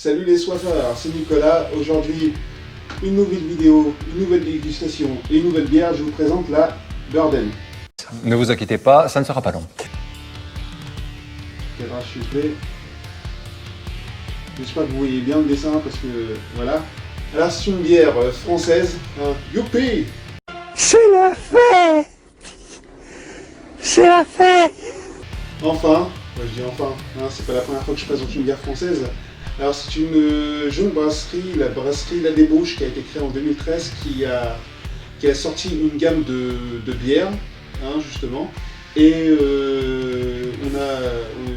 Salut les soifards, c'est Nicolas. Aujourd'hui, une nouvelle vidéo, une nouvelle dégustation et une nouvelle bière. Je vous présente la Burden. Ne vous inquiétez pas, ça ne sera pas long. Cadrage soufflé. J'espère que vous voyez bien le dessin parce que voilà. Alors c'est une bière française. Youpi! C'est la fête! C'est la fête! Enfin, moi je dis enfin, c'est pas la première fois que je présente une bière française. Alors c'est une jeune brasserie, la brasserie La Débauche, qui a été créée en 2013, qui a sorti une gamme de bières, justement. Et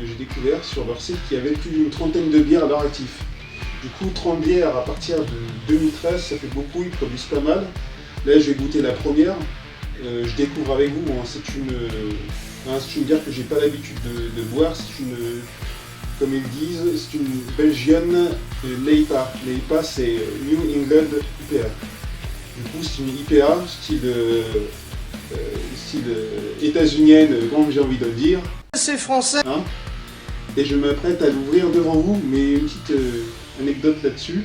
j'ai découvert sur leur site qu'il y avait plus d'une trentaine de bières à leur actif. Du coup, 30 bières à partir de 2013, ça fait beaucoup, ils produisent pas mal. Là, je vais goûter la première. Je découvre avec vous, c'est une bière que j'ai pas l'habitude de boire. C'est une, comme ils disent, c'est une Belgian Leipa. Leipa, c'est New England IPA. Du coup, c'est une IPA style états-unienne, comme j'ai envie de le dire. C'est français! Et je m'apprête à l'ouvrir devant vous, mais une petite anecdote là-dessus,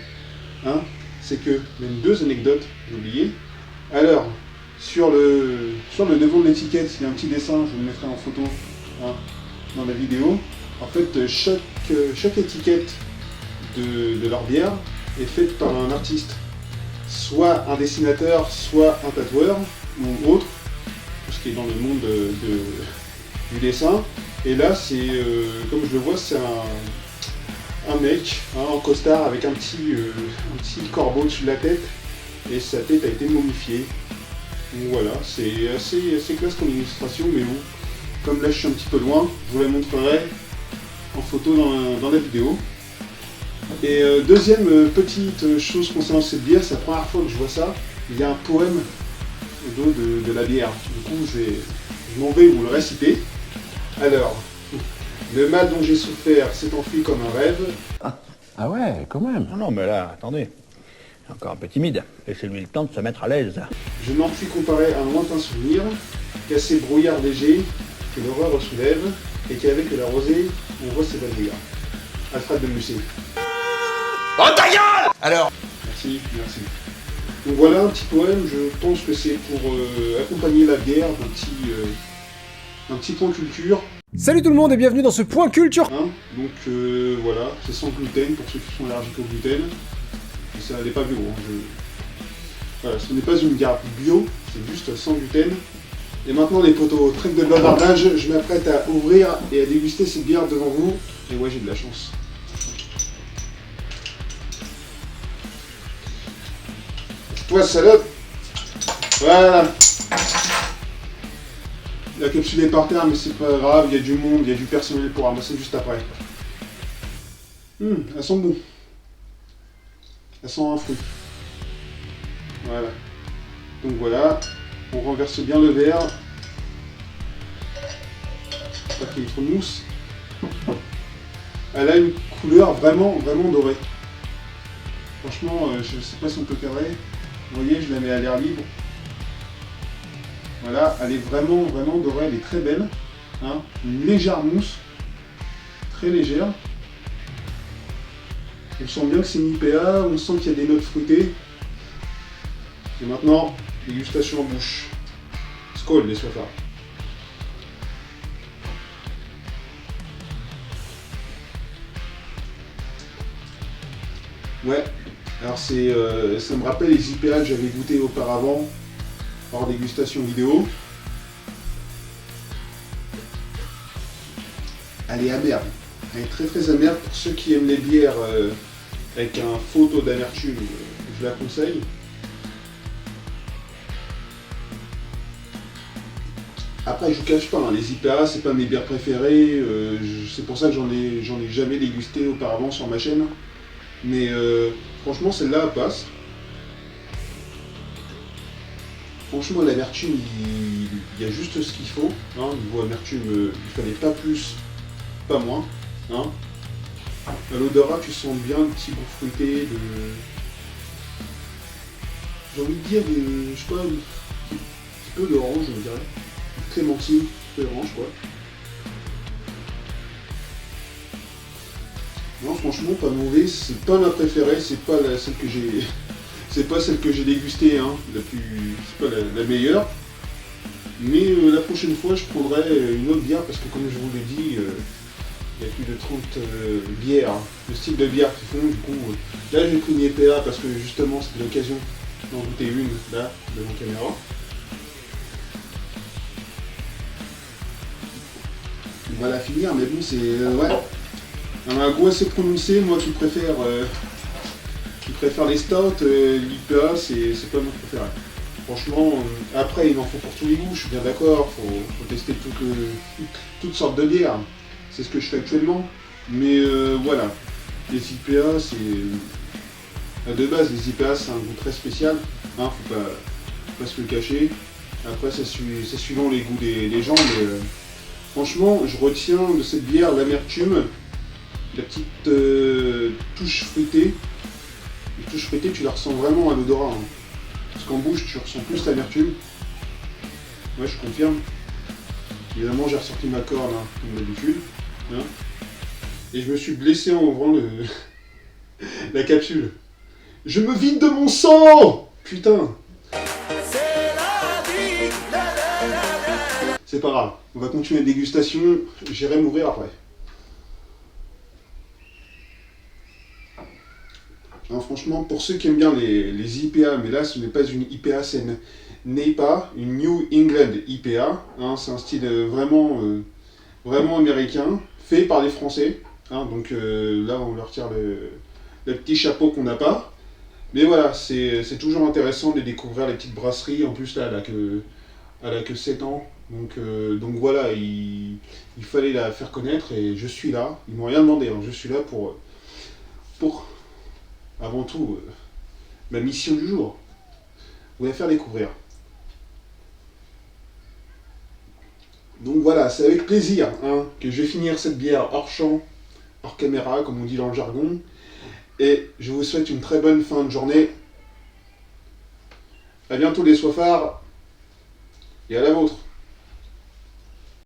c'est que, même deux anecdotes, j'ai oublié. Alors, sur le devant de l'étiquette, il y a un petit dessin, je vous le mettrai en photo dans la vidéo. En fait, chaque étiquette de leur bière est faite par un artiste, soit un dessinateur, soit un tatoueur, ou autre, tout ce qui est dans le monde du dessin. Et là, c'est, comme je le vois, c'est un mec en costard avec un petit corbeau dessus de la tête, et sa tête a été momifiée. Donc voilà, c'est assez classe comme illustration, mais bon, comme là je suis un petit peu loin, je vous la montrerai en photo dans la vidéo. Et deuxième petite chose concernant cette bière, c'est la première fois que je vois ça, il y a un poème au dos de la bière. Du coup, je m'en vais vous le réciter. Alors, le mal dont j'ai souffert s'est enfui comme un rêve. Ah ouais, quand même. Non, mais là, attendez. Encore un peu timide. Laissez-lui le temps de se mettre à l'aise. Je n'en puis comparer un lointain souvenir, qu'à ces brouillards légers que l'horreur soulève, et qu'avec la rosée, on voit s'évanouir. Alfred de Musset. Oh ta gueule! Alors? Merci. Donc voilà un petit poème, je pense que c'est pour accompagner la bière d'un petit point culture. Salut tout le monde et bienvenue dans ce point culture. Donc voilà, c'est sans gluten pour ceux qui sont allergiques au gluten. Et ça n'est pas bio. Voilà, ce n'est pas une bière bio, c'est juste sans gluten. Et maintenant les potos, trêve de bavardage, je m'apprête à ouvrir et à déguster cette bière devant vous. Et ouais, j'ai de la chance. Toi salope. Voilà. La capsule est par terre, mais c'est pas grave, il y a du monde, il y a du personnel pour ramasser juste après. Elles sont bon. Elles sont un fruit. Voilà. Donc voilà, on renverse bien le verre. Pas qu'il y ait trop de mousse. Elle a une couleur vraiment dorée. Franchement, je sais pas si on peut cadrer. Vous voyez, je la mets à l'air libre. Voilà, elle est vraiment dorée, elle est très belle. Une légère mousse, très légère. On sent bien que c'est une IPA, on sent qu'il y a des notes fruitées. Et maintenant, dégustation en bouche. Skål les soifards. Ouais, alors ça me rappelle les IPA que j'avais goûté auparavant, hors dégustation vidéo. Elle est amère. Elle est très amère. Pour ceux qui aiment les bières avec un faux taux d'amertume, je la conseille. Après, je vous cache pas, les IPA, c'est pas mes bières préférées. C'est pour ça que j'en ai jamais dégusté auparavant sur ma chaîne. Mais franchement, celle-là passe. Franchement, l'amertume, il y a juste ce qu'il faut. Niveau amertume, il fallait pas plus, pas moins. À l'odorat, tu sens bien le petit goût fruité, j'ai envie de dire, je sais pas, un petit peu d'orange, je dirais. Clémentine, un peu d'orange, quoi. Non, franchement, pas mauvais. C'est pas ma préférée, c'est pas celle que j'ai. C'est pas celle que j'ai dégustée, hein, c'est pas la meilleure. Mais la prochaine fois, je prendrai une autre bière parce que, comme je vous l'ai dit, il y a plus de 30 bières, le style de bière qui font. Du coup, là, j'ai pris une IPA parce que justement, c'était l'occasion d'en goûter une, là, devant la caméra. On va la finir, mais bon, c'est. Ouais. Un goût assez prononcé, moi qui préfère les stouts, l'IPA, c'est pas mon préféré. Franchement, après il en faut pour tous les goûts, je suis bien d'accord, faut tester toutes sortes de bières. C'est ce que je fais actuellement. Mais voilà, les IPA, c'est. De base, les IPA, c'est un goût très spécial, hein, faut pas se le cacher. Après, c'est suivant les goûts des gens, mais franchement, je retiens de cette bière l'amertume, la petite touche fruitée. Les touches fruitées, tu la ressens vraiment à l'odorat. Hein. Parce qu'en bouche, tu ressens plus l'amertume. Ouais, je confirme. Évidemment, j'ai ressorti ma corne, hein, comme d'habitude. Hein. Et je me suis blessé en ouvrant la capsule. Je me vide de mon sang! Putain! C'est pas grave. On va continuer la dégustation. J'irai mourir après. Non, franchement, pour ceux qui aiment bien les IPA, mais là ce n'est pas une IPA, c'est une NEIPA, une New England IPA. Hein, c'est un style vraiment américain, fait par les Français. Hein, donc là, on leur retire le petit chapeau qu'on n'a pas. Mais voilà, c'est toujours intéressant de découvrir les petites brasseries. En plus, là, elle a que 7 ans. Donc voilà, il fallait la faire connaître et je suis là. Ils m'ont rien demandé, hein, je suis là pour avant tout, ma mission du jour, vous la faire découvrir. Donc voilà, c'est avec plaisir hein, que je vais finir cette bière hors champ, hors caméra, comme on dit dans le jargon. Et je vous souhaite une très bonne fin de journée. À bientôt les soifards, et à la vôtre.